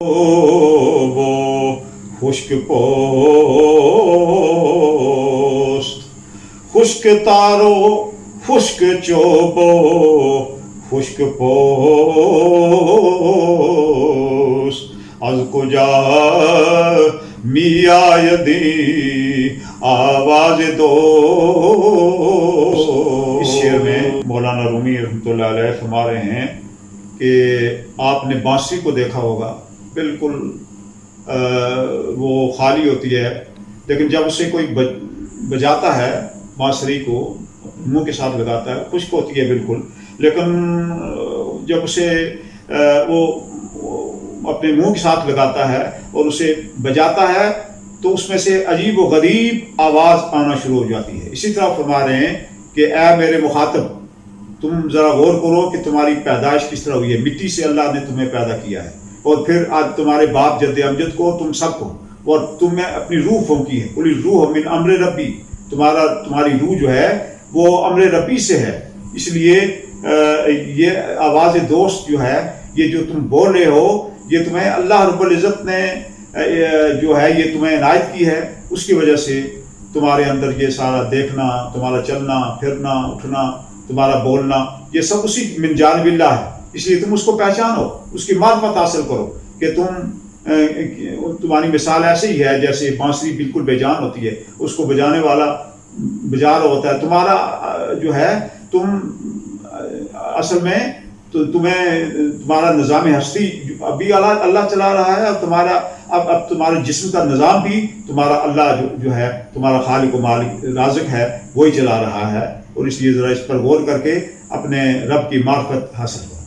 وہ خشک پوست، خشک تارو خشک چوبو خشک پوست، از کجا می آیدی آواز دوست۔ اس شعر میں مولانا رومی رحمۃ اللہ علیہ فرما رہے ہیں کہ آپ نے بانسری کو دیکھا ہوگا، بالکل وہ خالی ہوتی ہے، لیکن جب اسے کوئی بجاتا ہے بانسری کو، منہ کے ساتھ لگاتا ہے، خشک ہوتی ہے بالکل، لیکن جب اسے وہ اپنے منہ کے ساتھ لگاتا ہے اور اسے بجاتا ہے تو اس میں سے عجیب و غریب آواز آنا شروع ہو جاتی ہے۔ اسی طرح فرما رہے ہیں کہ اے میرے مخاطب، تم ذرا غور کرو کہ تمہاری پیدائش کس طرح ہوئی ہے۔ مٹی سے اللہ نے تمہیں پیدا کیا ہے، اور پھر آج تمہارے باپ جد امجد کو، تم سب کو، اور تم میں اپنی روح پھونکی ہے۔ قل الروح من امر ربی، تمہاری روح جو ہے وہ امر ربی سے ہے۔ اس لیے یہ آواز دوست جو ہے، یہ جو تم بول رہے ہو، یہ تمہیں اللہ رب العزت نے جو ہے یہ تمہیں عنایت کی ہے، اس کی وجہ سے تمہارے اندر یہ سارا دیکھنا، تمہارا چلنا پھرنا اٹھنا، تمہارا بولنا، یہ سب اسی من جانب اللہ ہے۔ اس لیے تم اس کو پہچانو، اس کی معرفت حاصل کرو کہ تمہاری مثال ایسے ہی ہے جیسے بانسری بالکل بے جان ہوتی ہے، اس کو بجانے والا بجا رہا ہوتا ہے۔ تمہارا جو ہے تم اصل میں تمہارا نظام ہستی ابھی اللہ چلا رہا ہے، اور اب تمہارے جسم کا نظام بھی تمہارا اللہ جو ہے تمہارا خالق و مالک رازق ہے، وہی چلا رہا ہے۔ اور اس لیے ذرا اس پر غور کر کے اپنے رب کی معرفت حاصل کرو۔